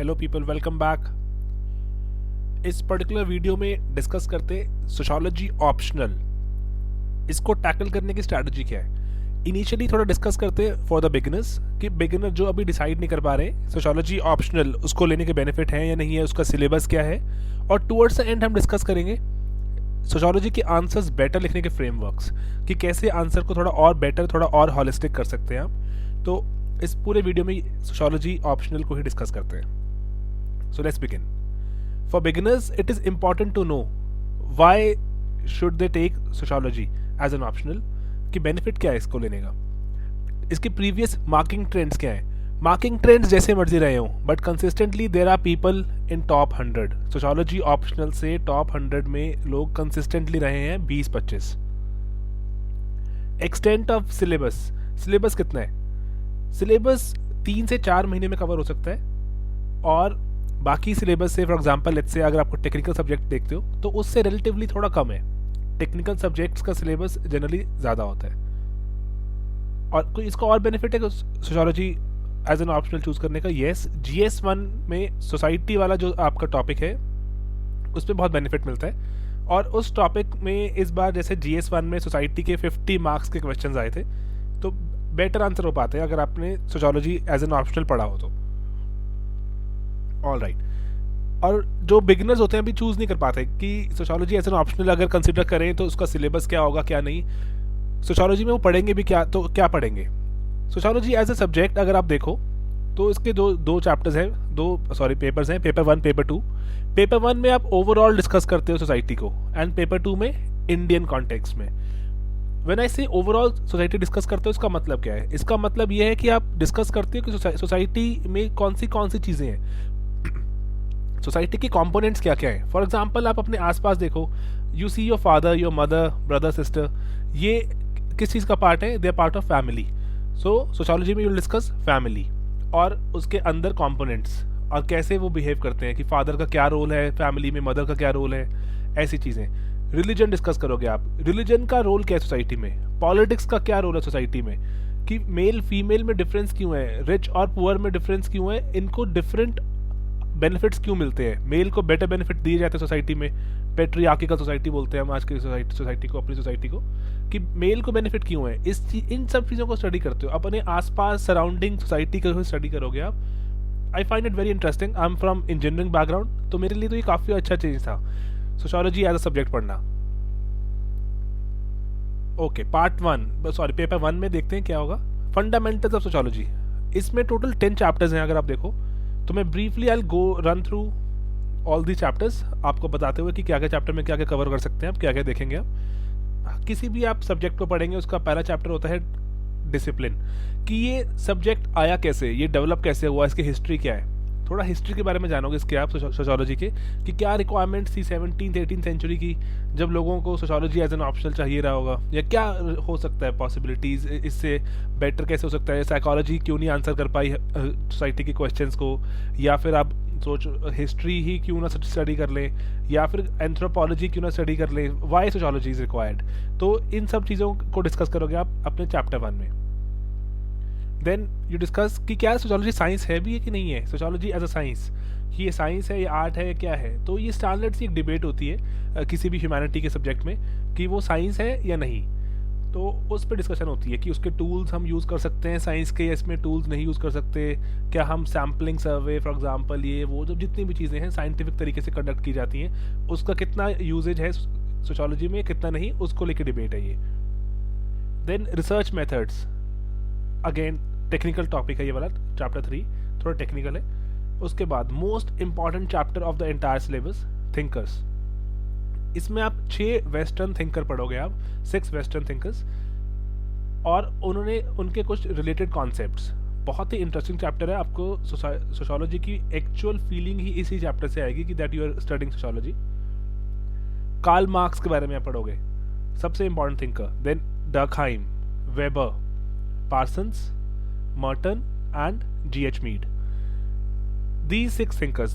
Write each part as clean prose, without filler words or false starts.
Hello people, welcome back. इस particular video में discuss करते सोशियोलॉजी ऑप्शनल, इसको टैकल करने की स्ट्रैटेजी क्या है। इनिशियली थोड़ा डिस्कस करते फॉर द बिगिनर्स कि बिगिनर जो अभी डिसाइड नहीं कर पा रहे सोशियोलॉजी ऑप्शनल उसको लेने के बेनिफिट हैं या नहीं है, उसका सिलेबस क्या है। और टुवर्ड्स द एंड हम डिस्कस करेंगे सोशियोलॉजी के आंसर्स बेटर लिखने के फ्रेमवर्क्स, कि कैसे आंसर को थोड़ा और बेटर, थोड़ा और हॉलिस्टिक कर सकते हैं आप। तो इस पूरे वीडियो में सोशियोलॉजी ऑप्शनल को ही डिस्कस करते हैं। So let's begin. For beginners, it is important to know why should they take sociology as an optional, कि benefit क्या है इसको लेने का, इसके previous marking trends क्या है। मार्किंग ट्रेंड्स जैसे मर्जी रहे हों, but consistently there are people in top 100। Sociology optional से टॉप 100 में लोग कंसिस्टेंटली रहे हैं 20-25। एक्सटेंट ऑफ सिलेबस, सिलेबस कितना है? सिलेबस 3 से 4 महीने में कवर हो सकता है। और बाकी सिलेबस से फॉर एग्जांपल लेट्स से अगर आपको टेक्निकल सब्जेक्ट देखते हो तो उससे रिलेटिवली थोड़ा कम है। टेक्निकल सब्जेक्ट्स का सिलेबस जनरली ज़्यादा होता है। और कोई इसका और बेनिफिट है sociology as an optional choose करने का? यस, GS1 में सोसाइटी वाला जो आपका टॉपिक है उस पर बहुत बेनिफिट मिलता है। और उस टॉपिक में इस बार जैसे GS1 में सोसाइटी के 50 मार्क्स के क्वेश्चंस आए थे, तो बेटर आंसर हो पाते हैं अगर आपने सोशियोलॉजी एज एन ऑप्शनल पढ़ा हो तो। All right. और जो बिगिनर्स होते हैं अभी चूज नहीं कर पाते कि सोशियोलॉजी एज एन ऑप्शनल अगर कंसिडर करें तो उसका सिलेबस क्या होगा क्या नहीं, सोशियोलॉजी में वो पढ़ेंगे भी क्या, तो क्या पढ़ेंगे। सोशियोलॉजी एज ए सब्जेक्ट अगर आप देखो तो इसके दो चैप्टर्स हैं, पेपर्स हैं, पेपर 1 पेपर 2। पेपर 1 में आप ओवरऑल डिस्कस करते हो सोसाइटी को, एंड पेपर 2 में इंडियन कॉन्टेक्स्ट में। व्हेन आई से ओवरऑल सोसाइटी डिस्कस करते हो, इसका मतलब क्या है? इसका मतलब ये है कि आप डिस्कस करते हो कि सोसाइटी में कौन सी चीज़ें हैं, सोसाइटी के कंपोनेंट्स क्या क्या है। फॉर एग्जांपल आप अपने आसपास देखो, you see your father, your mother, brother, sister, ये किस चीज़ का पार्ट है? They are part of family. So sociology में यू डिस्कस फैमिली और उसके अंदर कंपोनेंट्स और कैसे वो बिहेव करते हैं, कि फादर का क्या रोल है फैमिली में, मदर का क्या रोल है, ऐसी चीज़ें। रिलीजन डिस्कस करोगे आप, रिलीजन का रोल क्या है सोसाइटी में, पॉलिटिक्स का क्या रोल है सोसाइटी में, कि मेल फीमेल में डिफरेंस क्यों है, रिच और पुअर में डिफरेंस क्यों है, इनको डिफरेंट बेनिफिट्स क्यों मिलते हैं, मेल को बेटर बेनिफिट दिए जाते हैं सोसाइटी में। पेट्रियार्किकल सोसाइटी बोलते हैं हम आज की सोसाइटी को, अपनी सोसाइटी को, कि मेल को बेनिफिट क्यों है। इन सब चीज़ों को स्टडी करते हो, अपने आसपास सराउंडिंग सोसाइटी को स्टडी करोगे आप। I find it very interesting. I am from engineering background, तो मेरे लिए तो ये काफ़ी अच्छा चीज़ था सोशियोलॉजी एज अ सब्जेक्ट पढ़ना। ओके, पेपर 1 में देखते हैं क्या होगा। फंडामेंटल्स ऑफ सोशियोलॉजी, इसमें टोटल 10 चैप्टर्स हैं। अगर आप देखो तो मैं briefly I go run through all the chapters, आपको बताते हुए कि क्या क्या चैप्टर में क्या क्या कवर कर सकते हैं आप, क्या क्या देखेंगे आप। किसी भी आप सब्जेक्ट को पढ़ेंगे उसका पहला चैप्टर होता है डिसिप्लिन, कि ये सब्जेक्ट आया कैसे, ये डेवलप कैसे हुआ, इसकी हिस्ट्री क्या है। थोड़ा हिस्ट्री के बारे में जानोगे इसके आप सोशियोलॉजी के, कि क्या रिक्वायरमेंट्स थी 17th-18th सेंचुरी की जब लोगों को सोशियोलॉजी एज एन ऑप्शनल चाहिए रहा होगा, या क्या हो सकता है पॉसिबिलिटीज़, इससे बेटर कैसे हो सकता है। साइकोलॉजी क्यों नहीं आंसर कर पाई सोसाइटी के क्वेश्चंस को, या फिर आप हिस्ट्री ही क्यों ना स्टडी कर लें, या फिर एंथ्रोपोलॉजी क्यों ना स्टडी कर लें, वाई सोशियोलॉजी इज रिक्वायर्ड। तो इन सब चीज़ों को डिस्कस करोगे आप अपने चैप्टर 1 में। देन यू डिस्कस कि क्या सोशियोलॉजी साइंस है भी है कि नहीं है, सोशियोलॉजी एज अ साइंस, कि ये साइंस है, ये आर्ट है, क्या है। तो ये स्टैंडर्ड सी एक डिबेट होती है किसी भी ह्यूमैनिटी के सब्जेक्ट में, कि वो साइंस है या नहीं। तो उस पर डिस्कशन होती है कि उसके टूल्स हम यूज़ कर सकते हैं साइंस के, या इसमें टूल्स नहीं यूज़ कर सकते, क्या हम सैम्पलिंग सर्वे फॉर एग्जांपल, ये वो जब जितनी भी चीज़ें हैं साइंटिफिक तरीके से कंडक्ट की जाती हैं, उसका कितना यूजेज है सोशियोलॉजी में, कितना नहीं, उसको लेकर डिबेट है ये। Then research methods, again technical topic है ये वाला, चैप्टर 3 थोड़ा टेक्निकल है। उसके बाद most important chapter of the entire syllabus, thinkers. इसमें आप 6 वेस्टर्न थिंकर पढ़ोगे आप, 6 वेस्टर्न थिंकर्स, और उन्होंने उनके कुछ रिलेटेड कॉन्सेप्ट्स। बहुत ही इंटरेस्टिंग चैप्टर है, आपको सोशियोलॉजी की एक्चुअल फीलिंग ही इसी चैप्टर से आएगी कि that you are studying sociology. Karl Marx के बारे में आप पढ़ोगे, सबसे important thinker. Then Durkheim, Weber, Parsons, Merton and G.H. Mead. These 6 thinkers,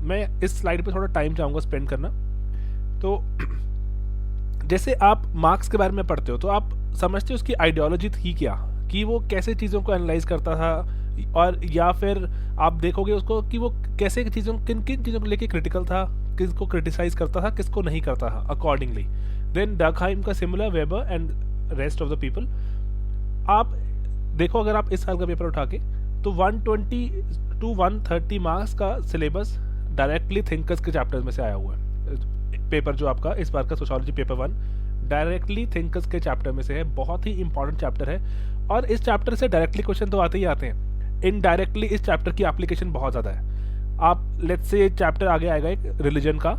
मैं इस स्लाइड पे थोड़ा टाइम चाहूँगा स्पेंड करना। तो जैसे आप मार्क्स के बारे में पढ़ते हो तो आप समझते हो उसकी आइडियोलॉजी थी क्या, कि वो कैसे चीज़ों को एनालाइज करता था, और या फिर आप देखोगे उसको कि वो कैसे चीज़ों किन किन चीज़ों को लेके क्रिटिकल था, किसको क्रिटिसाइज करता था, किसको नहीं करता था अकॉर्डिंगली। देन डकहाइम का similar, weber and rest of the people. आप देखो अगर आप इस साल का पेपर उठा के, तो 120 to 130 मार्क्स का सिलेबस डायरेक्टली थिंकर्स के चैप्टर्स में से आया हुआ है। पेपर जो आपका इस बार का सोशियोलॉजी पेपर 1 डायरेक्टली थिंकर्स के चैप्टर में से है, बहुत ही इंपॉर्टेंट चैप्टर है। और इस चैप्टर से डायरेक्टली क्वेश्चन तो आते ही आते हैं, इनडायरेक्टली इस चैप्टर की एप्लीकेशन बहुत ज़्यादा है। आप लेट्स से चैप्टर आगे आएगा एक रिलीजन का,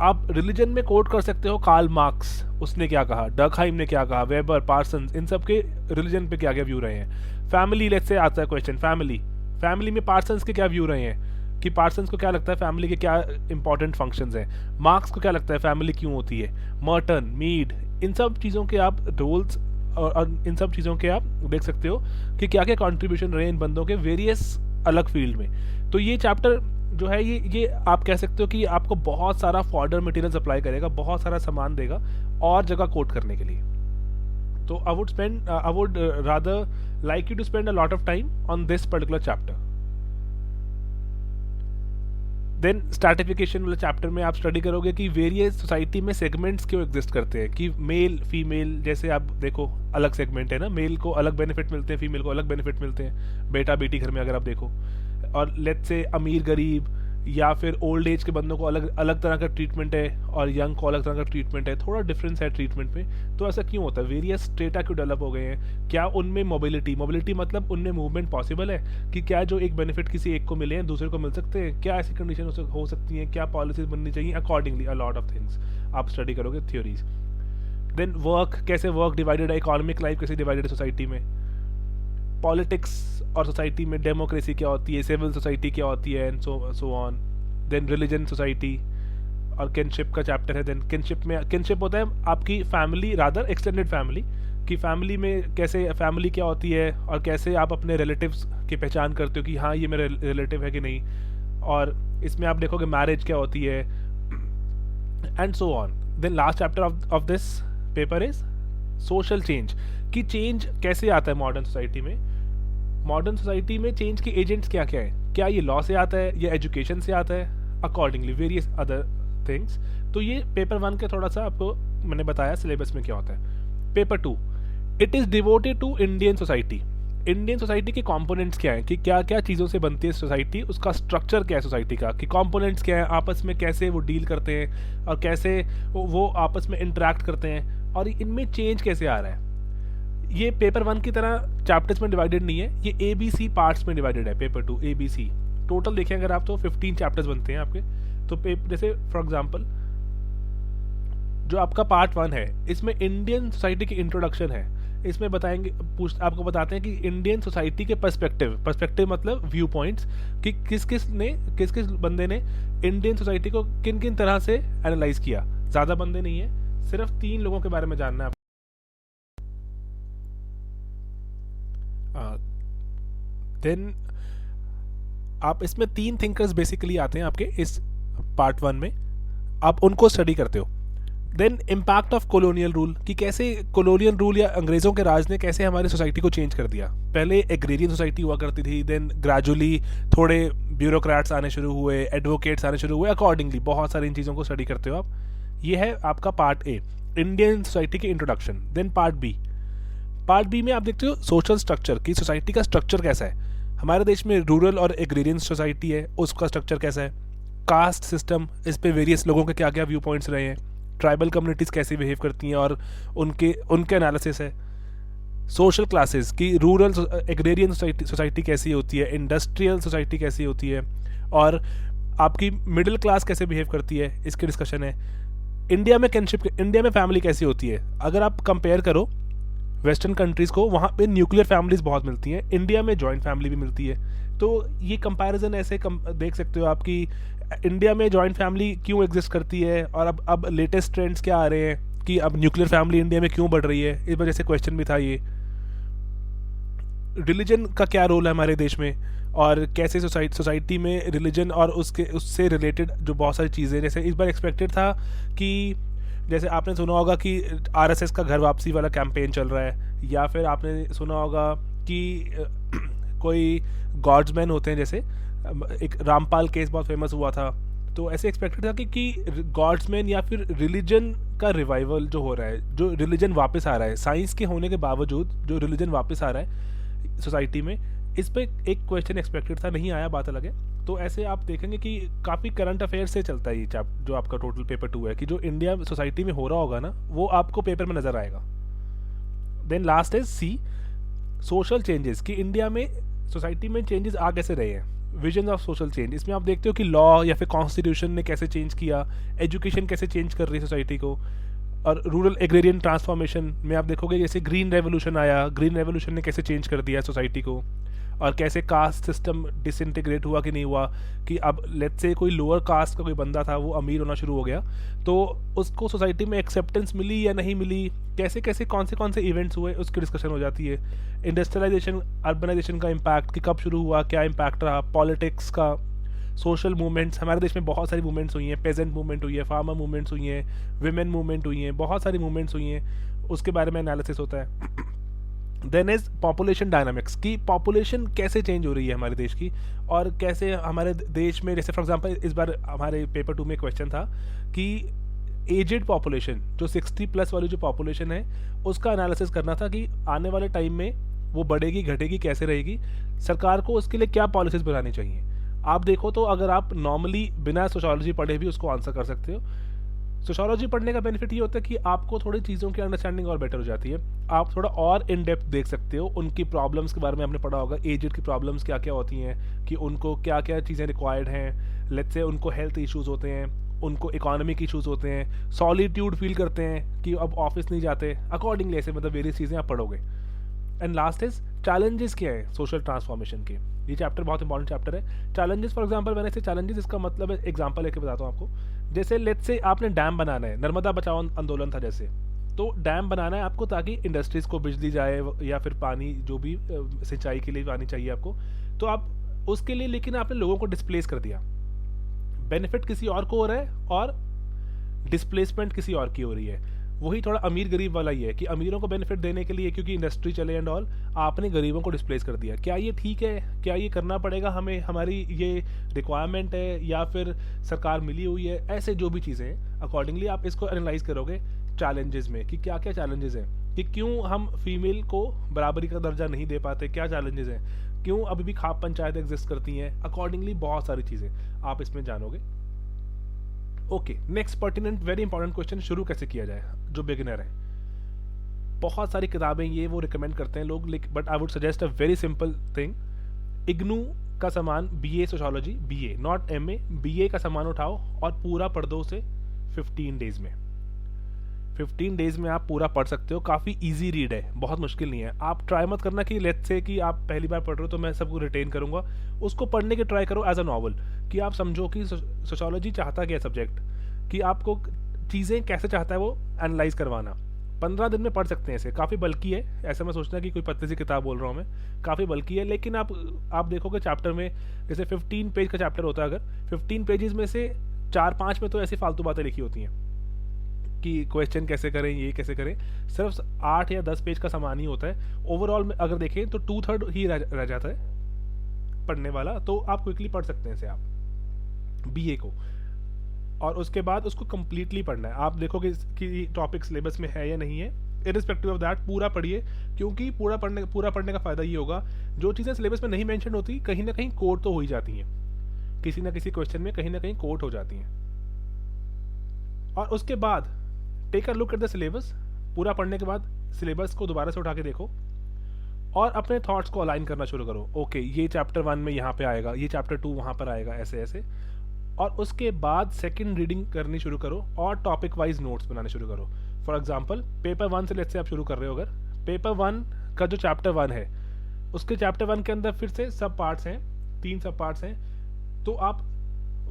आप रिलीजन में कोट कर सकते हो कार्ल मार्क्स, उसने क्या कहा, डकहाइम ने क्या कहा, वेबर, पार्सन्स, इन सब के रिलीजन पे क्या क्या व्यू रहे हैं। फैमिली लेट्स से आता है क्वेश्चन, फैमिली में पार्सन्स के क्या व्यू रहे हैं, कि पार्सन्स को क्या लगता है फैमिली के क्या इंपॉर्टेंट फंक्शंस हैं, मार्क्स को क्या लगता है फैमिली क्यों होती है, मर्टन, मीड, इन सब चीज़ों के आप रोल्स और इन सब चीज़ों के आप देख सकते हो कि क्या क्या कॉन्ट्रीब्यूशन रहे इन बंदों के वेरियस अलग फील्ड में। तो ये चैप्टर जो है ये आप कह सकते हो कि आपको बहुत सारा फॉर्डर मटेरियल सप्लाई करेगा, बहुत सारा सामान देगा और जगह कोट करने के लिए। तो I would rather like you to spend a lot of time on this particular chapter. Then stratification वाले चैप्टर में आप स्टडी करोगे कि वेरियस सोसाइटी में सेगमेंट्स क्यों एग्जिस्ट करते हैं, कि मेल फीमेल, जैसे आप देखो अलग सेगमेंट है ना, मेल को अलग बेनिफिट मिलते हैं, फीमेल को अलग बेनिफिट मिलते हैं, बेटा बेटी घर में अगर आप देखो। और लेट्स से अमीर गरीब या फिर ओल्ड एज के बंदों को अलग अलग तरह का ट्रीटमेंट है और यंग को अलग तरह का ट्रीटमेंट है, थोड़ा डिफरेंस है ट्रीटमेंट में। तो ऐसा क्यों होता है, वेरियस स्टेटा क्यों डेवलप हो गए हैं, क्या उनमें मोबिलिटी मतलब उनमें मूवमेंट पॉसिबल है, कि क्या जो एक बेनिफिट किसी एक को मिले हैं दूसरे को मिल सकते हैं, क्या ऐसी कंडीशन हो सकती हैं, क्या पॉलिसीज बननी चाहिए, accordingly a lot of things आप स्टडी करोगे, थ्योरीज। देन वर्क, कैसे वर्क डिवाइडेड है, इकोनॉमिक लाइफ कैसे डिवाइडेड है सोसाइटी में, पॉलिटिक्स और सोसाइटी में डेमोक्रेसी क्या होती है, सिविल सोसाइटी क्या होती है, and so on. Then religion, society और किनशिप का चैप्टर है। देन किनशिप होता है आपकी फैमिली, रादर एक्सटेंडेड फैमिली, कि फैमिली में कैसे फैमिली क्या होती है और कैसे आप अपने रिलेटिव्स की पहचान करते हो कि हाँ ये मेरा रिलेटिव है कि नहीं। और इसमें आप देखोगे मैरिज क्या होती है and so on. Then last chapter of this paper is social change, कि चेंज कैसे आता है मॉडर्न सोसाइटी में। मॉडर्न सोसाइटी में चेंज के एजेंट्स क्या क्या है, क्या ये लॉ से आता है या एजुकेशन से आता है, अकॉर्डिंगली वेरियस अदर थिंग्स। तो ये पेपर 1 के थोड़ा सा आपको मैंने बताया सिलेबस में क्या होता है। Paper 2 it is devoted to Indian society. Indian society के कंपोनेंट्स क्या हैं, कि क्या क्या चीज़ों से बनती है सोसाइटी, उसका स्ट्रक्चर क्या है सोसाइटी का, कि कंपोनेंट्स क्या है, आपस में कैसे वो डील करते हैं और कैसे वो आपस में इंटरेक्ट करते हैं और इनमें चेंज कैसे आ रहा है। ये पेपर 1 की तरह चैप्टर्स में डिवाइडेड नहीं है, ये ABC पार्ट्स में डिवाइडेड है। पेपर 2 ABC टोटल देखें अगर आप तो 15 चैप्टर्स बनते हैं आपके। तो जैसे फॉर एग्जांपल जो आपका पार्ट 1 है, इसमें इंडियन सोसाइटी की इंट्रोडक्शन है। इसमें बताएंगे आपको बताते हैं कि इंडियन सोसाइटी के पर्सपेक्टिव मतलब व्यू पॉइंट्स, कि किस किस बंदे ने इंडियन सोसाइटी को किन किन तरह से एनालाइज किया। ज़्यादा बंदे नहीं है, सिर्फ 3 लोगों के बारे में जानना है। देन आप इसमें 3 थिंकर्स बेसिकली आते हैं आपके इस पार्ट 1 में, आप उनको स्टडी करते हो। Then impact of colonial rule, कि कैसे कॉलोनियल रूल या अंग्रेज़ों के राज ने कैसे हमारी सोसाइटी को चेंज कर दिया। पहले एग्रेरियन सोसाइटी हुआ करती थी, देन ग्रेजुअली थोड़े ब्यूरोक्रेट्स आने शुरू हुए, एडवोकेट्स आने शुरू हुए, अकॉर्डिंगली बहुत सारी इन चीज़ों को स्टडी करते हो आप। ये है आपका पार्ट ए, इंडियन सोसाइटी की इंट्रोडक्शन। देन पार्ट बी में आप देखते हो सोशल स्ट्रक्चर, की सोसाइटी का स्ट्रक्चर कैसा है। हमारे देश में रूरल और एग्रेरियन सोसाइटी है, उसका स्ट्रक्चर कैसा है। कास्ट सिस्टम, इस पे वेरियस लोगों के क्या क्या व्यू पॉइंट्स रहे हैं। ट्राइबल कम्युनिटीज़ कैसे बिहेव करती हैं और उनके एनालिसिस है। सोशल क्लासेस की रूरल एग्रेरियन सोसाइटी कैसी होती है, इंडस्ट्रियल सोसाइटी कैसी होती है, और आपकी मिडिल क्लास कैसे बिहेव करती है, इसकी डिस्कशन है। इंडिया में फैमिली कैसी होती है। अगर आप कंपेयर करो वेस्टर्न कंट्रीज़ को, वहाँ पे न्यूक्लियर फैमिलीज़ बहुत मिलती हैं, इंडिया में जॉइंट फैमिली भी मिलती है। तो ये कंपैरिजन ऐसे देख सकते हो आप कि इंडिया में जॉइंट फैमिली क्यों एग्जिस्ट करती है और अब लेटेस्ट ट्रेंड्स क्या आ रहे हैं कि अब न्यूक्लियर फैमिली इंडिया में क्यों बढ़ रही है। इस वजह से क्वेश्चन भी था ये। रिलीजन का क्या रोल है हमारे देश में और कैसे सोसाइटी में रिलीजन और उससे रिलेटेड जो बहुत सारी चीज़ें, जैसे इस बार एक्सपेक्टेड था कि जैसे आपने सुना होगा कि RSS का घर वापसी वाला कैंपेन चल रहा है, या फिर आपने सुना होगा कि कोई गॉड्समैन होते हैं जैसे एक रामपाल केस बहुत फेमस हुआ था। तो ऐसे एक्सपेक्टेड था कि गॉड्समैन या फिर रिलीजन का रिवाइवल जो हो रहा है, जो रिलीजन वापस आ रहा है, साइंस के होने के बावजूद जो रिलीजन वापस आ रहा है सोसाइटी में, इस पे एक क्वेश्चन एक्सपेक्टेड था, नहीं आया, बात अलग है। तो ऐसे आप देखेंगे कि काफ़ी करंट अफेयर से चलता है ये जो आपका टोटल पेपर 2 है, कि जो इंडिया सोसाइटी में हो रहा होगा ना वो आपको पेपर में नज़र आएगा। Then last is C, social changes, कि इंडिया में सोसाइटी में चेंजेस आ कैसे रहे हैं, विजन ऑफ सोशल चेंज। इसमें आप देखते हो कि लॉ या फिर कॉन्स्टिट्यूशन ने कैसे चेंज किया, एजुकेशन कैसे चेंज कर रही है सोसाइटी को, और रूरल एग्रेरियन ट्रांसफॉर्मेशन में आप देखोगे जैसे ग्रीन रेवोल्यूशन आया, ग्रीन रेवोल्यूशन ने कैसे चेंज कर दिया सोसाइटी को, और कैसे कास्ट सिस्टम डिसइंटीग्रेट हुआ कि नहीं हुआ, कि अब लेट्स से कोई लोअर कास्ट का कोई बंदा था वो अमीर होना शुरू हो गया, तो उसको सोसाइटी में एक्सेप्टेंस मिली या नहीं मिली, कैसे कैसे कौन से इवेंट्स हुए, उसकी डिस्कशन हो जाती है। इंडस्ट्रियलाइजेशन, अर्बनाइजेशन का इम्पैक्ट, कि कब शुरू हुआ, क्या इम्पैक्ट रहा, पॉलिटिक्स का, सोशल मूवमेंट्स, हमारे देश में बहुत सारी मूवमेंट्स हुई हैं, पेजेंट मूवमेंट हुई है, फार्मर मूवमेंट्स हुई हैं, विमेन मूवमेंट हुई हैं, बहुत सारी मूवमेंट्स हुई हैं, उसके बारे में एनालिसिस होता है। देन इज पॉपुलेशन डायनामिक्स, की पॉपुलेशन कैसे चेंज हो रही है हमारे देश की, और कैसे हमारे देश में, जैसे फॉर एग्जांपल इस बार हमारे पेपर 2 में क्वेश्चन था कि एजेड पॉपुलेशन, जो 60+ वाली जो पॉपुलेशन है, उसका एनालिसिस करना था कि आने वाले टाइम में वो बढ़ेगी, घटेगी, कैसे रहेगी, सरकार को उसके लिए क्या पॉलिसीज बनानी चाहिए। आप देखो तो अगर आप नॉर्मली बिना सोशोलॉजी पढ़े भी उसको आंसर कर सकते हो। सोशोलॉजी पढ़ने का बेनिफिट ये होता है कि आपको थोड़ी चीज़ों की अंडरस्टैंडिंग और बेटर हो जाती है, आप थोड़ा और इन डेप्थ देख सकते हो, उनकी प्रॉब्लम्स के बारे में आपने पढ़ा होगा, एजेड की प्रॉब्लम्स क्या क्या होती हैं, कि उनको क्या क्या चीज़ें रिक्वायर्ड हैं, लेट्स से उनको हेल्थ इश्यूज़ होते हैं, उनको इकोनॉमिक इश्यूज़ होते हैं, सॉलिट्यूड फील करते हैं कि अब ऑफिस नहीं जाते, अकॉर्डिंगली ऐसे मतलब वेरियस चीज़ें आप पढ़ोगे। एंड लास्ट इज चैलेंजेस क्या है सोशल ट्रांसफॉर्मेशन के, ये चैप्टर बहुत इंपॉर्टेंट चैप्टर है। चैलेंजेस, फॉर एग्जांपल मैंने से चैलेंजेस, इसका मतलब है, एग्जांपल लेके बताता हूँ आपको। जैसे लेट्स से आपने डैम बनाना है, नर्मदा बचाओ आंदोलन था जैसे, तो डैम बनाना है आपको ताकि इंडस्ट्रीज को बिजली जाए, या फिर पानी जो भी सिंचाई के लिए पानी चाहिए आपको, तो आप उसके लिए, लेकिन आपने लोगों को डिस्प्लेस कर दिया, बेनिफिट किसी और को हो रहा है और डिस्प्लेसमेंट किसी और की हो रही है। वही थोड़ा अमीर गरीब वाला ही है कि अमीरों को बेनिफिट देने के लिए, क्योंकि इंडस्ट्री चले एंड ऑल, आपने गरीबों को डिस्प्लेस कर दिया। क्या ये ठीक है? क्या ये करना पड़ेगा हमें, हमारी ये रिक्वायरमेंट है या फिर सरकार मिली हुई है? ऐसे जो भी चीज़ें हैं, अकॉर्डिंगली आप इसको एनालाइज करोगे चैलेंजेस में, कि क्या क्या चैलेंजेस हैं, कि क्यों हम फीमेल को बराबरी का दर्जा नहीं दे पाते, क्या चैलेंजेस हैं, क्यों अभी भी खाप पंचायत एग्जिस्ट करती हैं, अकॉर्डिंगली बहुत सारी चीज़ें आप इसमें जानोगे। Okay, next pertinent very important question, शुरू कैसे किया जाए जो बिगिनर है। बहुत सारी किताबें ये वो रिकमेंड करते हैं लोग, but I would suggest a very simple thing. IGNOU का सामान, BA sociology, BA not MA, BA का सामान उठाओ और पूरा पढ़ दो उसे 15 डेज में। 15 डेज में आप पूरा पढ़ सकते हो, काफ़ी इजी रीड है, बहुत मुश्किल नहीं है। आप ट्राई मत करना कि लेट्स से कि आप पहली बार पढ़ रहे हो तो मैं सबको रिटेन करूंगा, उसको पढ़ने की ट्राई करो एज अ नॉवल, कि आप समझो कि सोशियोलॉजी चाहता क्या सब्जेक्ट, कि आपको चीज़ें कैसे चाहता है वो एनालाइज करवाना। 15 दिन में पढ़ सकते हैं इसे, काफ़ी बल्कि है, ऐसा मैं सोचना कि कोई पतली सी किताब बोल रहा हूँ मैं, काफ़ी बल्कि है। लेकिन आप देखोगे चैप्टर में, जैसे 15 पेज का चैप्टर होता है, अगर 15 पेजेस में से 4-5 में तो ऐसी फालतू बातें लिखी होती हैं कि क्वेश्चन कैसे करें, ये कैसे करें, सिर्फ 8 या 10 पेज का सामान ही होता है। ओवरऑल में अगर देखें तो 2/3 ही रह जाता है पढ़ने वाला, तो आप क्विकली पढ़ सकते हैं इसे आप बीए को, और उसके बाद उसको कंप्लीटली पढ़ना है। आप देखोगे कि टॉपिक सिलेबस में है या नहीं है, इरिस्पेक्टिव ऑफ दैट पूरा पढ़िए, क्योंकि पूरा पढ़ने का फ़ायदा ये होगा, जो चीज़ें सिलेबस में नहीं मेंशन होती कहीं ना कहीं कोट तो हो ही जाती हैं, किसी ना किसी क्वेश्चन में कहीं ना कहीं कोट हो जाती हैं। और उसके बाद take a look at the syllabus, पूरा पढ़ने के बाद सिलेबस को दोबारा से उठा के देखो और अपने थॉट्स को अलाइन करना शुरू करो। ओके, ये चैप्टर 1 में यहाँ पे आएगा, ये चैप्टर 2 वहाँ पर आएगा, ऐसे ऐसे। और उसके बाद सेकंड रीडिंग करनी शुरू करो और टॉपिक वाइज नोट्स बनाने शुरू करो। फॉर एग्जांपल पेपर 1 से लेट्स से आप शुरू कर रहे हो, अगर पेपर 1 का जो चैप्टर 1 है, उसके चैप्टर 1 के अंदर फिर से सब पार्ट्स हैं, 3 सब पार्ट्स हैं, तो आप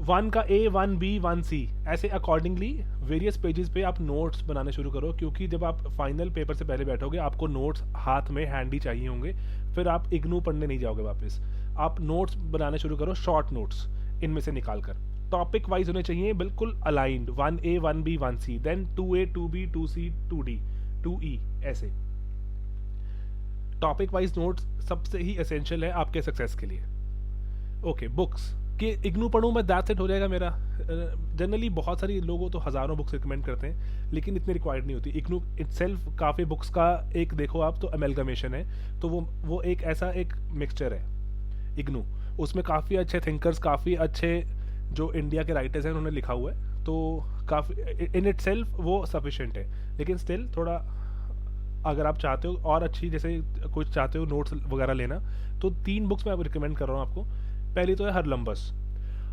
1 का A, 1B, 1C ऐसे अकॉर्डिंगली वेरियस पेजेस पे आप नोट्स बनाने शुरू करो, क्योंकि जब आप फाइनल पेपर से पहले बैठोगे आपको नोट्स हाथ में हैंडी चाहिए होंगे, फिर आप इग्नू पढ़ने नहीं जाओगे वापस। आप नोट्स बनाने शुरू करो, शॉर्ट नोट्स इनमें से निकाल कर, टॉपिक वाइज होने चाहिए, बिल्कुल aligned, 1A, 1B, 1C, then 2A, 2B, 2C, 2D, 2E, ऐसे टॉपिक वाइज नोट्स सबसे ही एसेंशियल है आपके सक्सेस के लिए। ओके, बुक्स कि इग्नू पढ़ूँ मैं, दैट्स इट हो जाएगा मेरा। जनरली बहुत सारी लोगों तो हज़ारों बुक्स रिकमेंड करते हैं, लेकिन इतनी रिक्वायर्ड नहीं होती। इग्नू इटसेल्फ काफ़ी बुक्स का एक देखो आप तो अमेलगमेशन है, तो वो एक ऐसा एक मिक्सचर है इग्नू। उसमें काफ़ी अच्छे थिंकर्स, काफ़ी अच्छे जो इंडिया के राइटर्स हैं उन्होंने लिखा हुआ है, तो काफ़ी इन इटसेल्फ वो सफिशिएंट है। लेकिन स्टिल थोड़ा अगर आप चाहते हो और अच्छी, जैसे कुछ चाहते हो नोट्स वगैरह लेना, तो 3 बुक्स मैं रिकमेंड कर रहा हूँ आपको। पहली तो है हरलम्बस।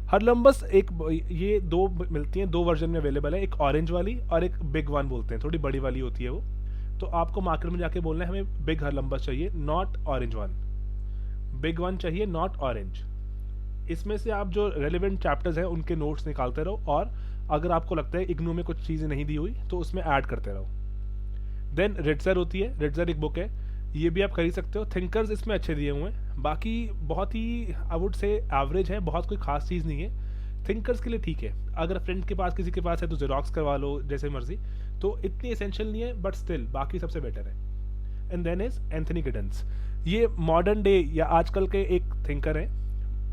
हरलम्बस एक ये दो मिलती हैं, 2 वर्जन में अवेलेबल है, एक ऑरेंज वाली और एक बिग वन बोलते हैं, थोड़ी बड़ी वाली होती है वो। तो आपको मार्केट में जाके बोलना है हमें बिग हरलम्बस चाहिए, not orange one. Big one चाहिए, नॉट ऑरेंज। इसमें से आप जो रेलिवेंट चैप्टर्स हैं उनके नोट्स निकालते रहो, और अगर आपको लगता है इग्नू में कुछ चीज़ें नहीं दी हुई तो उसमें ऐड करते रहो। देन रिट्जर होती है, रिट्जर एक बुक है, ये भी आप खरीद सकते हो। थिंकर्स इसमें अच्छे दिए हुए हैं, बाकी बहुत ही आई वुड से एवरेज है, बहुत कोई खास चीज़ नहीं है। थिंकर्स के लिए ठीक है, अगर फ्रेंड के पास किसी के पास है तो जेरोक्स करवा लो जैसे मर्जी, तो इतनी एसेंशियल नहीं है, बट स्टिल बाकी सबसे बेटर है। And then is Anthony Giddens. ये मॉडर्न डे या आजकल के एक थिंकर हैं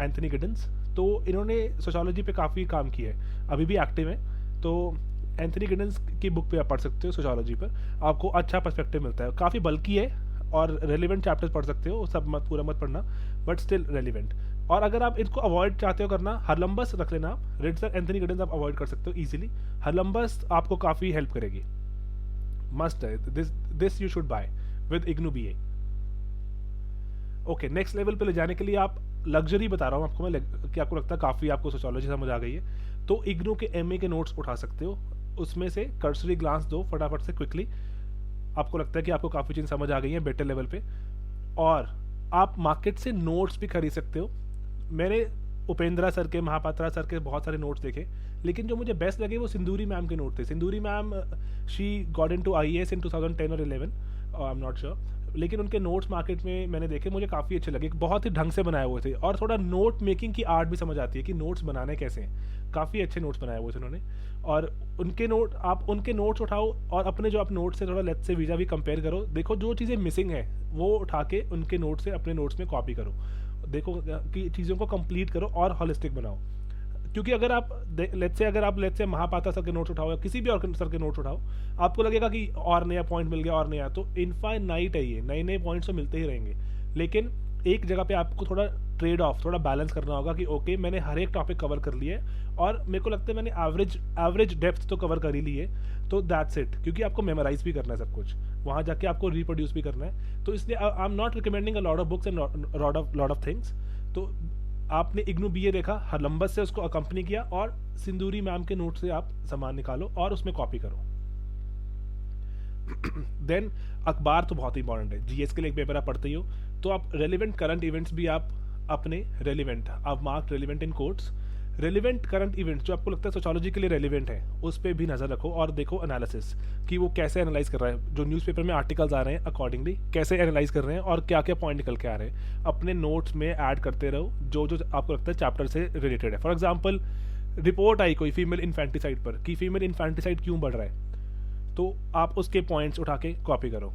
एंथनी गिडन्स, तो इन्होंने सोशोलॉजी पे काफ़ी काम किया है, अभी भी एक्टिव है। तो एंथनी गिडन्स की बुक पे आप पढ़ सकते हो सोशोलॉजी पर, आपको अच्छा पर्सपेक्टिव मिलता है। काफ़ी बल्कि है और रेलिवेंट चैप्टर्स पढ़ सकते हो, सब मत पूरा मत पढ़ना, बट स्टिल रेलिवेंट। और अगर आप इनको अवॉइड चाहते हो करना, हरलम्बस रख लेना आप, रिट्जर एंथनी गिडन्स आप अवॉइड कर सकते हो ईजिली। हरलम्बस आपको काफ़ी हेल्प करेगी, मस्ट है, this you should buy with IGNOU BA। Okay, next level पे ले जाने के लिए आप, लग्जरी बता रहा हूँ आपको मैं कि आपको लगता है काफ़ी आपको सोशोलॉजी समझ आ गई है, तो इग्नू के MA के नोट्स उठा सकते हो, उसमें से कर्सरी ग्लांस दो फटाफट से क्विकली, आपको लगता है कि आपको काफ़ी चीज़ समझ आ गई है बेटर लेवल पे। और आप मार्केट से नोट्स भी खरीद सकते हो। मैंने उपेंद्रा सर के, महापात्रा सर के बहुत सारे नोट्स देखे, लेकिन जो मुझे बेस्ट लगे वो सिंदूरी मैम के नोट थे। सिंदूरी ma'am, she got into IAS इन 2010 और 11, आई एम नॉट श्योर, लेकिन उनके नोट्स मार्केट में मैंने देखे, मुझे काफ़ी अच्छे लगे, बहुत ही ढंग से बनाए हुए थे, और थोड़ा नोट मेकिंग की आर्ट भी समझ आती है कि नोट्स बनाने कैसे हैं। काफ़ी अच्छे नोट्स बनाए हुए थे उन्होंने, और उनके नोट, आप उनके नोट्स उठाओ और अपने जो आप नोट्स से थोड़ा लेट्स से वीजा भी कंपेयर करो, देखो जो चीज़ें मिसिंग है वो उठा के उनके नोट से अपने नोट्स में कॉपी करो, देखो कि चीज़ों को कंप्लीट करो और हॉलिस्टिक बनाओ। क्योंकि अगर आप लेट्स से महापात्रा सर के नोट्स उठाओ या किसी भी और सर के नोट्स उठाओ, आपको लगेगा कि और नया पॉइंट मिल गया और नया, तो इनफाइनाइट है ये, नए नए पॉइंट्स तो मिलते ही रहेंगे। लेकिन एक जगह पे आपको थोड़ा ट्रेड ऑफ, थोड़ा बैलेंस करना होगा कि ओके मैंने हर एक टॉपिक कवर कर लिया है और मेरे को लगता है मैंने एवरेज डेप्थ तो कवर कर ही ली है, तो दैट्स इट। क्योंकि आपको मेमोराइज भी करना है सब कुछ, वहाँ जाके आपको रिप्रोड्यूस भी करना है, तो इसलिए I am not recommending a lot of books and lot of things. तो आपने इग्नू BA देखा, हरलम्बस से उसको अकम्पनी किया, और सिंदूरी मैम के नोट से आप सामान निकालो और उसमें कॉपी करो। देन अखबार तो बहुत ही इंपॉर्टेंट है, GS के लिए एक पेपर आप पढ़ते ही हो, तो आप रेलिवेंट करंट इवेंट्स भी आप अपने रेलिवेंट, आप mark relevant in quotes, relevant current events जो आपको लगता है सोशोलॉजी के लिए रेलिवेंट है, उस पर भी नज़र रखो और देखो एनालिसिस कि वो कैसे एनालाइज कर रहा है, जो न्यूज़पेपर में आर्टिकल्स आ रहे हैं अकॉर्डिंगली कैसे एनालाइज कर रहे हैं और क्या क्या पॉइंट निकल के आ रहे हैं, अपने नोट्स में ऐड करते रहो जो जो आपको लगता है चैप्टर से रिलेटेड है। फॉर एग्जाम्पल, रिपोर्ट आई कोई फीमेल इन्फेंटिसाइड पर कि फीमेल इन्फेंटिसाइड क्यों बढ़ रहा है, तो आप उसके पॉइंट्स उठा के कॉपी करो।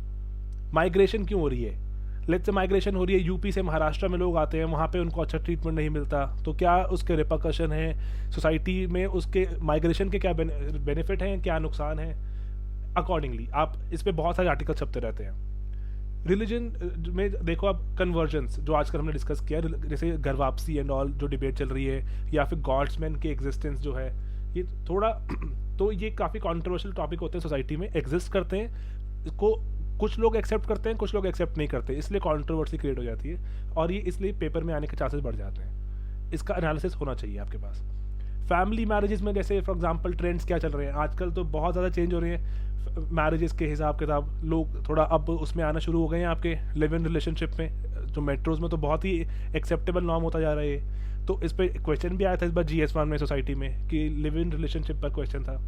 माइग्रेशन क्यों हो रही है, लेट्स से माइग्रेशन हो रही है, यूपी से महाराष्ट्र में लोग आते हैं, वहाँ पे उनको अच्छा ट्रीटमेंट नहीं मिलता, तो क्या उसके रिपरकशन है सोसाइटी में, उसके माइग्रेशन के क्या बेनिफिट हैं, क्या नुकसान है, अकॉर्डिंगली आप इस पर बहुत सारे आर्टिकल छपते रहते हैं। रिलीजन में देखो आप, कन्वर्जेंस जो आजकल हमने डिस्कस किया, जैसे घर वापसी एंड ऑल जो डिबेट चल रही है, या फिर गॉड्समैन के एग्जिस्टेंस जो है, ये थोड़ा तो ये काफ़ी कॉन्ट्रोवर्शियल टॉपिक होते हैं, सोसाइटी में एग्जिस्ट करते हैं, इसको कुछ लोग एक्सेप्ट करते हैं, कुछ लोग एक्सेप्ट नहीं करते, इसलिए कंट्रोवर्सी क्रिएट हो जाती है, और ये इसलिए पेपर में आने के चांसेस बढ़ जाते हैं। इसका एनालिसिस होना चाहिए आपके पास। फैमिली मैरिजेस में जैसे फॉर एग्जांपल ट्रेंड्स क्या चल रहे हैं आजकल, तो बहुत ज़्यादा चेंज हो रही है मैरिजेस के हिसाब किताब, लोग थोड़ा अब उसमें आना शुरू हो गए हैं आपके लिव इन रिलेशनशिप में, जो मेट्रोज में तो बहुत ही एक्सेप्टेबल नॉर्म होता जा रहा है। तो इस पर क्वेश्चन भी आया था इस बार GS1 में सोसाइटी में कि लिव इन रिलेशनशिप पर क्वेश्चन था,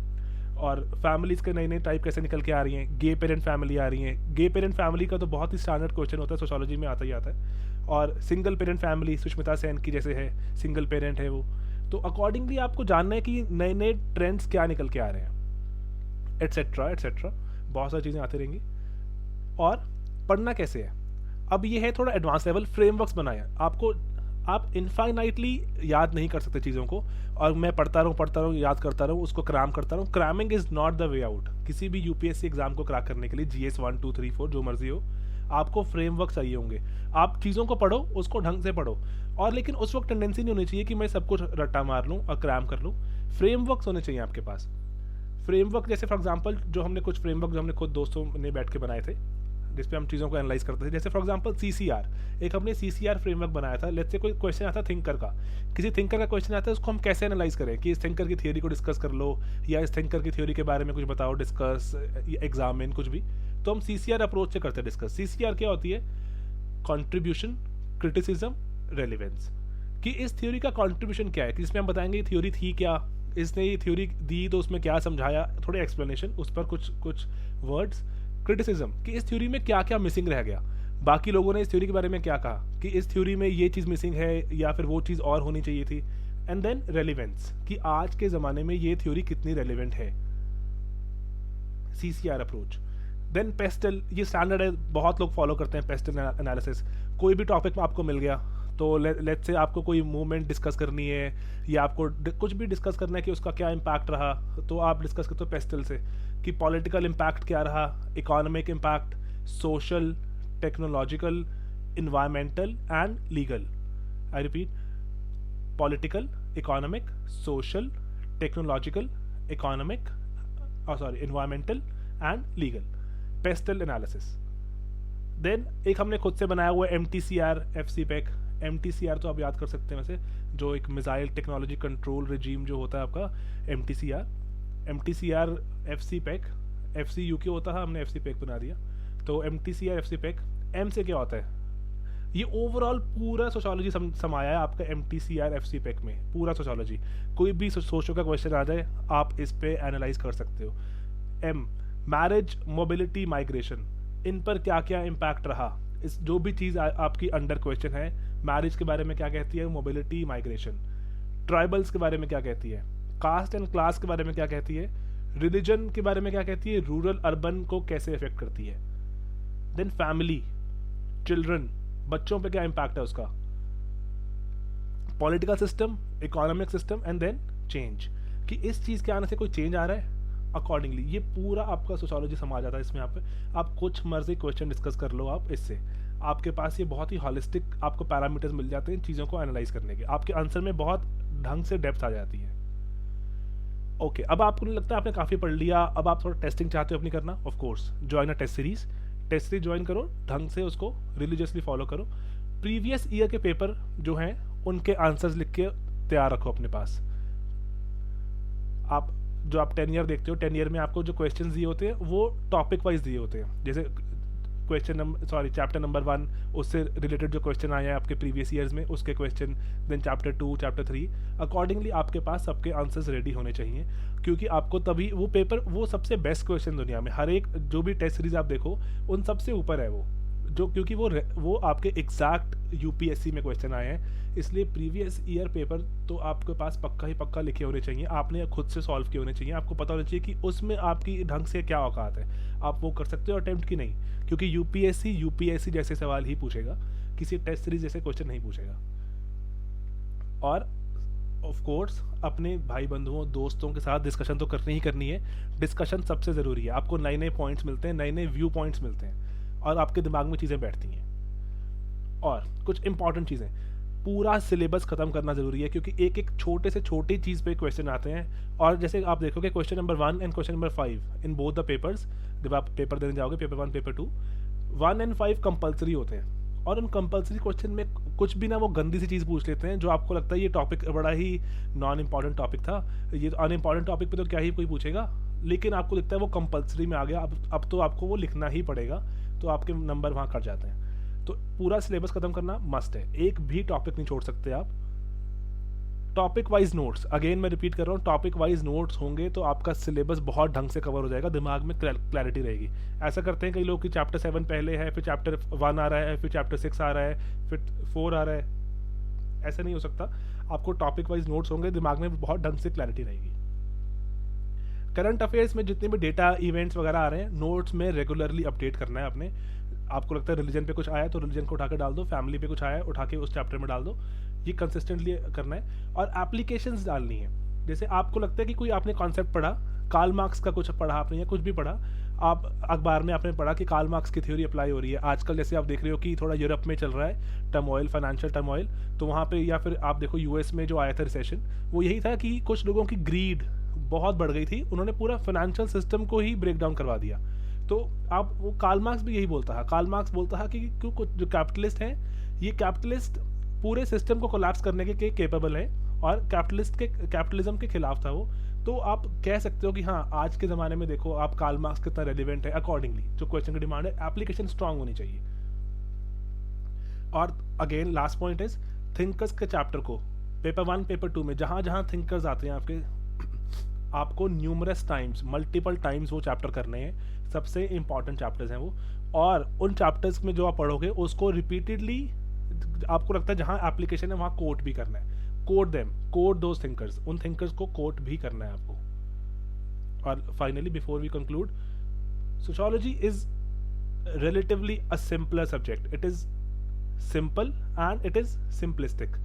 और फैमिलीज़ के नई नई टाइप कैसे निकल के आ रही हैं, गे पेरेंट फैमिली आ रही हैं, गे पेरेंट फैमिली का तो बहुत ही स्टैंडर्ड क्वेश्चन होता है, सोशोलॉजी में आता ही आता है। और single parent family, Sushmita Sen की जैसे है, सिंगल पेरेंट है वो, तो अकॉर्डिंगली आपको जानना है कि नए नए ट्रेंड्स क्या निकल के आ रहे हैं, एट्सेट्रा एट्सेट्रा, बहुत सारी चीज़ें आती रहेंगी। और पढ़ना कैसे है, अब ये है थोड़ा एडवांस लेवल, फ्रेमवर्क्स बनाए आपको, आप इनफाइनाइटली याद नहीं कर सकते चीज़ों को, और मैं पढ़ता रहूँ याद करता रहूँ, उसको क्रैम करता रहूँ। Cramming is not the way out. किसी भी यूपीएससी एग्जाम को क्रैक करने के लिए, जीएस 1 2 3 4 जो मर्जी हो, आपको फ्रेमवर्क चाहिए होंगे। आप चीज़ों को पढ़ो, उसको ढंग से पढ़ो, और लेकिन उस वक्त टेंडेंसी नहीं होनी चाहिए कि मैं सब कुछ रट्टा मार लूँ और क्रैम कर लूँ। फ्रेमवर्क्स होने चाहिए आपके पास। फ्रेमवर्क जैसे फॉर एग्जांपल जो हमने कुछ फ्रेमवर्क जो हमने खुद दोस्तों ने बैठ के बनाए थे, जिसपे हम चीज़ों को एनालाइज करते थे, जैसे फॉर एग्जांपल सीसीआर, एक हमने सीसीआर फ्रेमवर्क बनाया था। लेट्स से कोई क्वेश्चन आता थिंकर का, किसी थिंकर का क्वेश्चन आता है, उसको हम कैसे एनालाइज करें कि इस थिंकर की थ्योरी को डिस्कस कर लो, या इस थिंकर की थ्योरी के बारे में कुछ बताओ, डिस्कस, एग्जामिन, कुछ भी। तो हम सीसीआर अप्रोच से करते हैं डिस्कस। सीसीआर क्या होती है? Contribution, criticism, relevance. कि इस थ्योरी का कॉन्ट्रीब्यूशन क्या है, कि इसमें हम बताएंगे ये थ्योरी थी क्या, इसने ये थ्योरी दी तो उसमें क्या समझाया, थोड़े एक्सप्लेनेशन, उस पर कुछ वर्ड्स। क्रिटिसिज्म, कि इस थ्योरी में क्या क्या मिसिंग रह गया, बाकी लोगों ने इस थ्योरी के बारे में क्या कहा, कि इस थ्योरी में ये चीज़ मिसिंग है या फिर वो चीज़ और होनी चाहिए थी। एंड देन रेलिवेंस, कि आज के ज़माने में ये थ्योरी कितनी रेलिवेंट है, सीसीआर अप्रोच। देन पेस्टल, ये स्टैंडर्ड है, बहुत लोग फॉलो करते हैं पेस्टल एनालिसिस। कोई भी टॉपिक में आपको मिल गया, तो लेट्स से आपको कोई मूवमेंट डिस्कस करनी है, या आपको कुछ भी डिस्कस करना है कि उसका क्या इम्पैक्ट रहा, तो आप डिस्कस करते हो पेस्टल से, कि पॉलिटिकल इम्पैक्ट क्या रहा, economic impact, social, technological, environmental and legal. I repeat, political, economic, social, technological, economic, environmental and legal. PESTLE analysis. Then एक हमने खुद से बनाया हुआ MTCR FCPEC। MTCR तो आप याद कर सकते हैं वैसे, जो एक मिसाइल टेक्नोलॉजी कंट्रोल रिजीम जो होता है आपका, MTCR FCPEC, FCUK होता है, हमने FCPEC बना दिया। तो MTCR FCPEC, M से क्या होता है? ये ओवरऑल पूरा सोशोलॉजी समाया है आपका MTCR FCPEC में, पूरा सोशोलॉजी। कोई भी सोशो का क्वेश्चन आ जाए, आप इस पे एनालाइज कर सकते हो। M, मैरिज, मोबिलिटी, माइग्रेशन, इन पर क्या क्या इम्पैक्ट रहा, इस जो भी चीज़ आपकी अंडर क्वेश्चन है, मैरिज के बारे में क्या कहती है, मोबिलिटी, माइग्रेशन। ट्राइबल्स के बारे में क्या कहती है, कास्ट एंड क्लास के बारे में क्या कहती है, रिलीजन के बारे में क्या कहती है, रूरल अर्बन को कैसे इफेक्ट करती है। देन फैमिली, चिल्ड्रन, बच्चों पे क्या इम्पैक्ट है उसका, political system, economic system, and then change, कि इस चीज़ के आने से कोई चेंज आ रहा है, अकॉर्डिंगली। ये पूरा आपका सोशोलॉजी समा जाता है इसमें। आप कुछ मर्जी क्वेश्चन डिस्कस कर लो, आप इससे आपके पास ये बहुत ही हॉलिस्टिक आपको पैरामीटर्स मिल जाते हैं चीज़ों को एनालाइज करने के, आपके आंसर में बहुत ढंग से डेप्थ आ जाती है। ओके, अब आपको नहीं लगता आपने काफ़ी पढ़ लिया, अब आप थोड़ा टेस्टिंग चाहते हो अपनी करना, of course join a test series. Test series join करो, ढंग से उसको रिलीजियसली फॉलो करो। प्रीवियस ईयर के पेपर जो हैं उनके आंसर्स लिख के तैयार रखो अपने पास। आप जो आप 10 ईयर देखते हो, 10 ईयर में आपको जो क्वेश्चन दिए होते हैं वो टॉपिक वाइज दिए होते हैं। जैसे चैप्टर नंबर 1, उससे रिलेटेड जो क्वेश्चन आए हैं आपके प्रीवियस ईयर्स में, उसके question, then chapter 2, chapter 3, accordingly आपके पास सबके आंसर्स रेडी होने चाहिए, क्योंकि आपको तभी वो पेपर, वो सबसे बेस्ट क्वेश्चन दुनिया में, हर एक जो भी टेस्ट सीरीज आप देखो उन सबसे ऊपर है वो, जो क्योंकि वो आपके एग्जैक्ट यूपीएससी में क्वेश्चन आए हैं। इसलिए प्रीवियस ईयर पेपर तो आपके पास पक्का ही पक्का लिखे होने चाहिए, आपने खुद से सॉल्व किए होने चाहिए, आपको पता होना चाहिए कि उसमें आपकी ढंग से क्या औकात है, आप वो कर सकते हो अटेम्प्ट की नहीं, क्योंकि यूपीएससी जैसे सवाल ही पूछेगा, किसी टेस्ट सीरीज जैसे क्वेश्चन नहीं पूछेगा। और ऑफ कोर्स अपने भाई बंधुओं दोस्तों के साथ डिस्कशन तो करनी ही करनी है, डिस्कशन सबसे ज़रूरी है। आपको नए नए पॉइंट्स मिलते हैं, नए नए व्यू पॉइंट्स मिलते हैं, और आपके दिमाग में चीज़ें बैठती हैं। और कुछ इंपॉर्टेंट चीज़ें, पूरा सिलेबस ख़त्म करना ज़रूरी है, क्योंकि एक एक छोटे से छोटी चीज़ पे क्वेश्चन आते हैं। और जैसे आप देखोगे question number 1 and question number 5 in both the papers, जब आप पेपर देने जाओगे, पेपर 1 पेपर 2, 1 and 5 कंपलसरी होते हैं। और उन कंपलसरी क्वेश्चन में कुछ भी ना वो गंदी सी चीज़ पूछ लेते हैं, जो आपको लगता है ये टॉपिक बड़ा ही नॉन इम्पॉर्टेंट टॉपिक था, ये अनइम्पॉर्टेंट टॉपिक पे तो क्या ही कोई पूछेगा, लेकिन आपको लगता है वो कंपलसरी में आ गया, अब तो आपको वो लिखना ही पड़ेगा, तो आपके नंबर वहाँ कट जाते हैं। तो पूरा सिलेबस खत्म करना मस्ट है, एक भी टॉपिक नहीं छोड़ सकते आप। टॉपिक वाइज नोट्स, अगेन मैं रिपीट कर रहा हूँ, टॉपिक वाइज नोट्स होंगे तो आपका सिलेबस बहुत ढंग से कवर हो जाएगा, दिमाग में क्लैरिटी रहेगी। ऐसा करते हैं कई लोग कि चैप्टर 7 पहले है, फिर चैप्टर 1 आ रहा है, फिर चैप्टर 6 आ रहा है, फिर 4 आ रहा है, ऐसा नहीं हो सकता। आपको टॉपिक वाइज नोट्स होंगे, दिमाग में बहुत ढंग से क्लैरिटी रहेगी। करंट अफेयर्स में जितने भी डेटा इवेंट्स वगैरह आ रहे हैं, नोट्स में रेगुलरली अपडेट करना है अपने। आपको लगता है रिलीजन पे कुछ आया तो रिलीजन को उठा के डाल दो, फैमिली पे कुछ आया उठा के उस चैप्टर में डाल दो, ये कंसिस्टेंटली करना है और एप्लीकेशंस डालनी है। जैसे आपको लगता है कि कोई आपने कॉन्सेप्ट पढ़ा, कार्ल मार्क्स का कुछ पढ़ा आपने या कुछ भी पढ़ा, आप अखबार में आपने पढ़ा कि कार्ल मार्क्स की थ्योरी अप्लाई हो रही है आजकल, जैसे आप देख रहे हो कि थोड़ा यूरोप में चल रहा है टर्मोइल, फाइनेंशियल टर्मोइल, तो वहाँ पे, या फिर आप देखो यूएस में जो आया था रिसेशन, वो यही था कि कुछ लोगों की ग्रीड बहुत बढ़ गई थी, उन्होंने पूरा फाइनेंशियल सिस्टम को ही ब्रेक डाउन करवा दिया। तो आप, वो कार्ल मार्क्स भी यही बोलता है, कार्ल मार्क्स बोलता है कि क्यों कुछ जो कैपिटलिस्ट हैं, ये कैपिटलिस्ट पूरे सिस्टम को कोलैप्स करने के केपेबल है और कैपिटलिज्म के खिलाफ था वो। तो आप कह सकते हो कि हाँ, आज के ज़माने में देखो आप कार्ल मार्क्स कितना रेलिवेंट है, अकॉर्डिंगली जो क्वेश्चन की डिमांड है, एप्लीकेशन स्ट्रांग होनी चाहिए। और again last point is thinkers के चैप्टर को पेपर 1 पेपर 2 में जहाँ जहाँ थिंकर्स आते हैं आपको न्यूमरस टाइम्स, मल्टीपल टाइम्स वो चैप्टर करने हैं, सबसे इंपॉर्टेंट चैप्टर्स हैं वो। और उन चैप्टर्स में जो आप पढ़ोगे उसको रिपीटेडली, आपको लगता है जहाँ एप्लीकेशन है वहाँ कोट भी करना है, quote them, quote those thinkers, उन थिंकर्स को कोट भी करना है आपको। और finally before we conclude, sociology is relatively a simpler subject. It is simple and it is simplistic.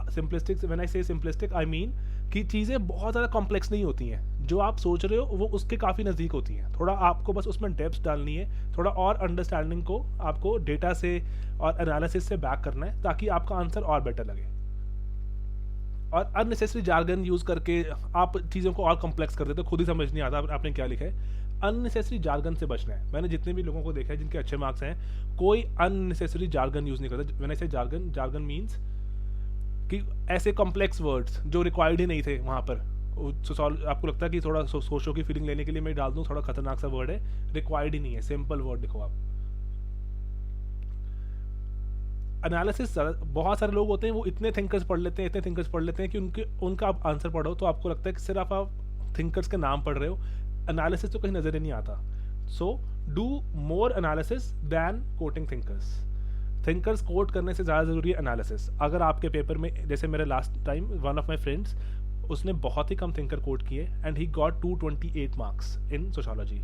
Simplistic, when I say simplistic, I mean कि चीज़ें बहुत ज़्यादा कॉम्प्लेक्स नहीं होती हैं, जो आप सोच रहे हो वो उसके काफ़ी नज़दीक होती हैं। थोड़ा आपको बस उसमें डेप्थ डालनी है, थोड़ा और अंडरस्टैंडिंग को आपको डेटा से और एनालिसिस से बैक करना है ताकि आपका आंसर और बेटर लगे। और अननेसेसरी जार्गन यूज़ करके आप चीज़ों को और कॉम्प्लेक्स कर देते हो, खुद ही समझ नहीं आता आपने क्या लिखा है। अननेसेसरी जार्गन से बचना है। मैंने जितने भी लोगों को देखा है जिनके अच्छे मार्क्स हैं, कोई अननेसेसरी जार्गन यूज़ नहीं करता। व्हेन आई से जार्गन, जार्गन मीन्स कि ऐसे कॉम्प्लेक्स वर्ड्स जो रिक्वायर्ड ही नहीं थे वहाँ पर। आपको लगता है कि थोड़ा सोशो की फीलिंग लेने के लिए मैं डाल दूँ, थोड़ा खतरनाक सा वर्ड है, रिक्वायर्ड ही नहीं है, सिंपल वर्ड लिखो आप। एनालिसिस, बहुत सारे लोग होते हैं वो इतने थिंकर्स पढ़ लेते हैं कि उनका आप आंसर पढ़ो तो आपको लगता है कि सिर्फ आप थिंकर्स के नाम पढ़ रहे हो, एनालिसिस तो कहीं नजर ही नहीं आता। So do more analysis than quoting thinkers. Thinkers quote करने से ज़्यादा ज़रूरी है एनालिसिस। अगर आपके पेपर में, जैसे मेरे last time one of my friends, उसने बहुत ही कम थिंकर कोट किए and he got 228 marks in sociology.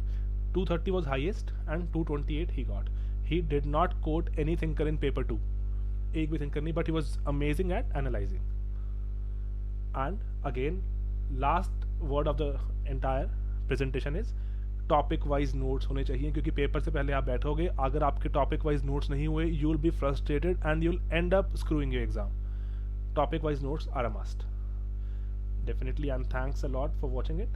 230 was highest and 228 he got. He did not quote any thinker in paper 2, एक भी थिंकर नहीं, but he was amazing at analysing. And again last word of the entire presentation is topic wise notes होने चाहिए, क्योंकि paper से पहले आप बैठोगे, अगर आपके टॉपिक वाइज नोट्स नहीं हुए, you will be frustrated and you will end up screwing your exam. Topic wise notes are a must definitely, and thanks a lot for watching it.